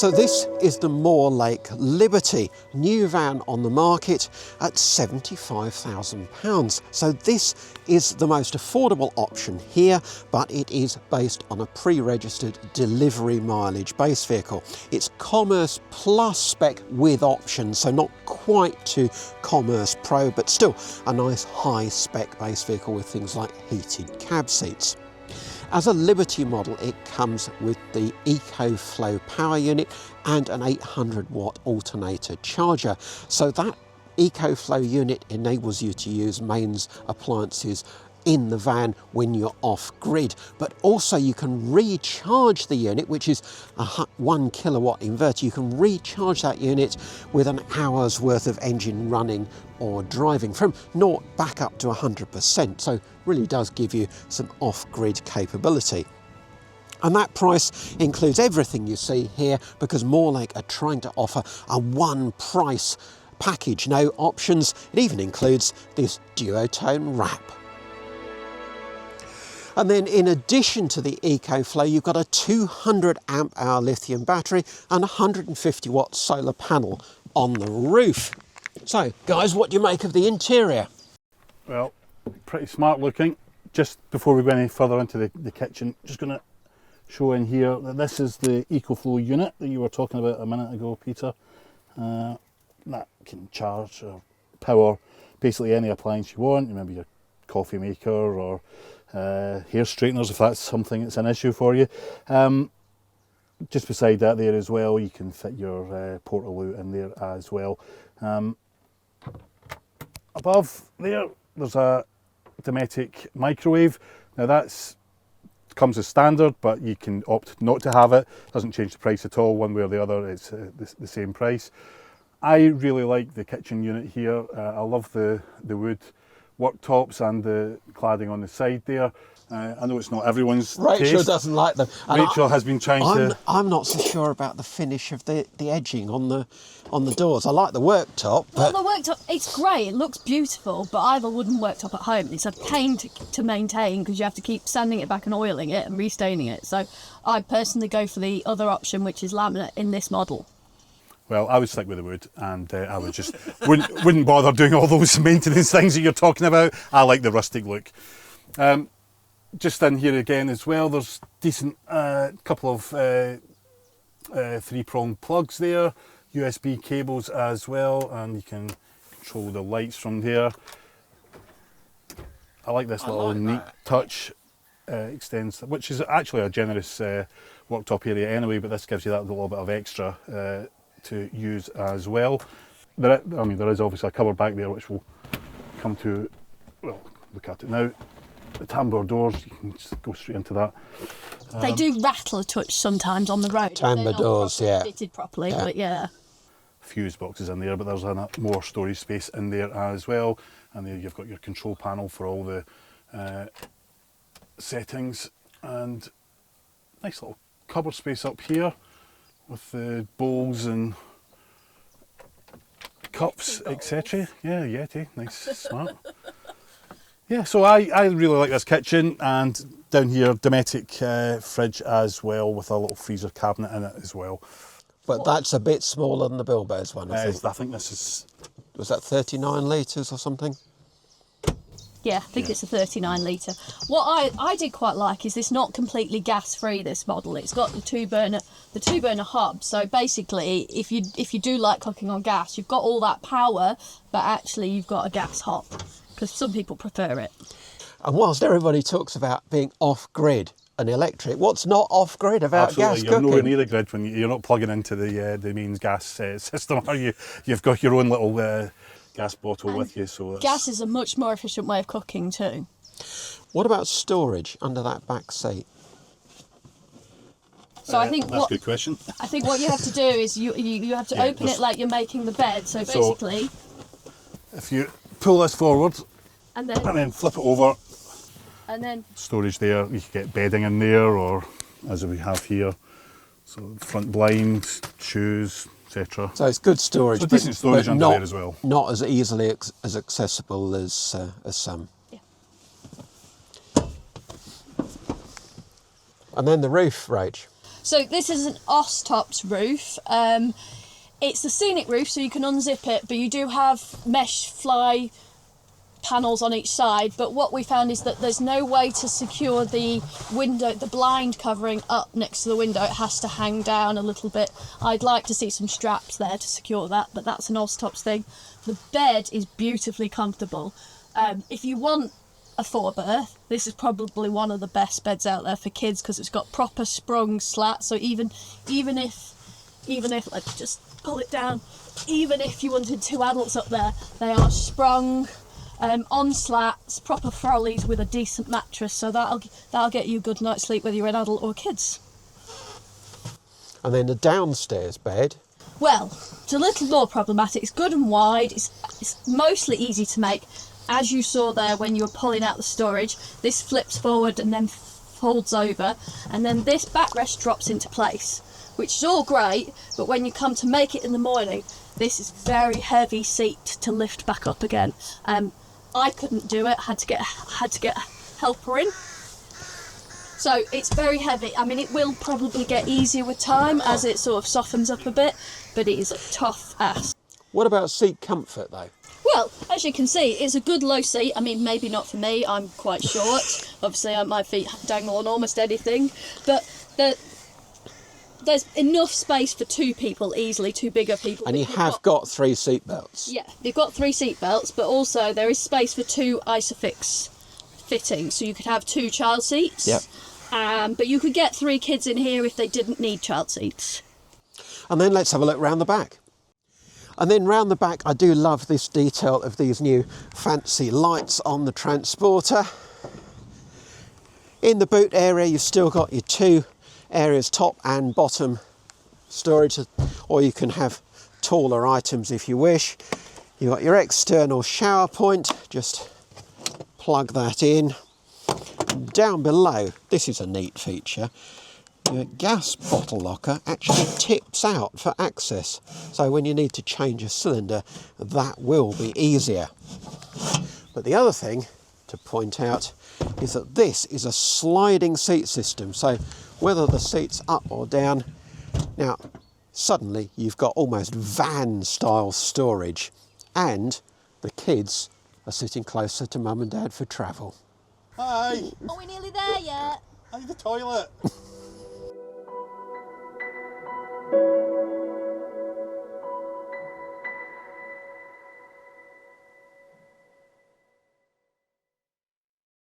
So this is the Moorlake Liberty, new van on the market at £75,000. So this is the most affordable option here, but it is based on a pre-registered delivery mileage base vehicle. It's Commerce Plus spec with options, so not quite to Commerce Pro, but still a nice high spec base vehicle with things like heated cab seats. As a Liberty model, it comes with the EcoFlow power unit and an 800 watt alternator charger. So that EcoFlow unit enables you to use mains appliances in the van when you're off grid, but also you can recharge the unit, which is a 1 kilowatt inverter. You can recharge that unit with an hour's worth of engine running or driving from 0 back up to 100%. So really does give you some off-grid capability. And that price includes everything you see here, because Moorlake are trying to offer a one price package, no options. It even includes this duotone wrap. And then in addition to the EcoFlow, you've got a 200 amp hour lithium battery and a 150 watt solar panel on the roof. So guys, what do you make of the interior? Well, pretty smart looking. Just before we go any further into the kitchen, just going to show in here that this is the EcoFlow unit that you were talking about a minute ago, Peter. That can charge or power basically any appliance you want, maybe your coffee maker or hair straighteners, if that's something that's an issue for you. Just beside that there as well, you can fit your portal out in there as well. Above there, there's a Dometic microwave. Now that's comes as standard, but you can opt not to have it. Doesn't change the price at all, one way or the other. It's the same price. I really like the kitchen unit here. I love the wood worktops and the cladding on the side there. I know it's not everyone's Rachel taste. doesn't like them. And Rachel has been trying to... I'm not so sure about the finish of the edging on the doors. I like the worktop. Well, the worktop, it's great, it looks beautiful, but I have a wooden worktop at home. It's a pain to maintain because you have to keep sanding it back and oiling it and restaining it. So I personally go for the other option, which is laminate in this model. Well, I would stick with the wood, and I would just wouldn't bother doing all those maintenance things that you're talking about. I like the rustic look. Just in here again as well, there's decent couple of 3-prong plugs there, USB cables as well, and you can control the lights from there. I like this little neat touch. Extends, which is actually a generous worktop area anyway, but this gives you that little bit of extra to use as well. There is obviously a cupboard back there which we'll come to, well, look at it now. The tambour doors, you can just go straight into that. They do rattle a touch sometimes on the road. Tambour doors, yeah. Fitted properly, but yeah. Fuse boxes in there, but there's more storage space in there as well. And there you've got your control panel for all the settings, and nice little cupboard space up here with the bowls and cups, etc. Yeah, Yeti, nice, smart. Yeah, so I really like this kitchen, and down here Dometic fridge as well with a little freezer cabinet in it as well. But that's a bit smaller than the Bilbo's one, I think. I think this is... Was that 39 litres or something? Yeah, I think it's a 39 litre. What I did quite like is this not completely gas free, this model. It's got the two burner hob. So basically if you do like cooking on gas, you've got all that power, but actually you've got a gas hob, because some people prefer it. And whilst everybody talks about being off grid and electric, what's not off grid about Absolutely, gas you're cooking? nowhere near the grid when you're not plugging into the mains gas system, are you? You've got your own little gas bottle with you, so gas is a much more efficient way of cooking too. What about storage under that back seat? So I think that's a good question. I think what you have to do is you have to open it like you're making the bed. So basically, if you pull this forward and then flip it over, and then storage there, you can get bedding in there, or as we have here, so front blind, shoes, etc. So it's good storage, so decent storage under there as well. Not as easily as accessible as some. Yeah. And then the roof, Rach. So this is an OS-tops roof. It's the scenic roof, so you can unzip it, but you do have mesh fly panels on each side. But what we found is that there's no way to secure the window, the blind covering up next to the window. It has to hang down a little bit. I'd like to see some straps there to secure that, but that's an OS-tops thing. The bed is beautifully comfortable. If you want a 4-berth, this is probably one of the best beds out there for kids, because it's got proper sprung slats. So even if let's just pull it down, even if you wanted 2 adults up there, they are sprung on slats, proper frollies with a decent mattress, so that'll get you a good night's sleep whether you're an adult or kids. And then the downstairs bed. Well, it's a little more problematic. It's good and wide. It's mostly easy to make. As you saw there when you were pulling out the storage, this flips forward and then folds over, and then this backrest drops into place, which is all great, but when you come to make it in the morning, this is very heavy seat to lift back up again. I couldn't do it, had to get a helper in. So it's very heavy. I mean, it will probably get easier with time as it sort of softens up a bit, but it is a tough ass. What about seat comfort though? Well, as you can see, it's a good low seat. I mean, maybe not for me, I'm quite short. Obviously, my feet dangle on almost anything, but there's enough space for 2 people easily, 2 bigger people. And you have got 3 seat belts. Yeah, you've got 3 seat belts, but also there is space for 2 Isofix fittings, so you could have 2 child seats. Yep. But you could get 3 kids in here if they didn't need child seats. And then let's have a look round the back. And then round the back, I do love this detail of these new fancy lights on the transporter. In the boot area, you've still got your 2 areas, top and bottom storage, or you can have taller items if you wish. You've got your external shower point, just plug that in. Down below, this is a neat feature, your gas bottle locker actually tips out for access, so when you need to change a cylinder, that will be easier. But the other thing to point out is that this is a sliding seat system, so whether the seat's up or down, now suddenly you've got almost van style storage, and the kids are sitting closer to mum and dad for travel. Hi! Are we nearly there yet? I need the toilet.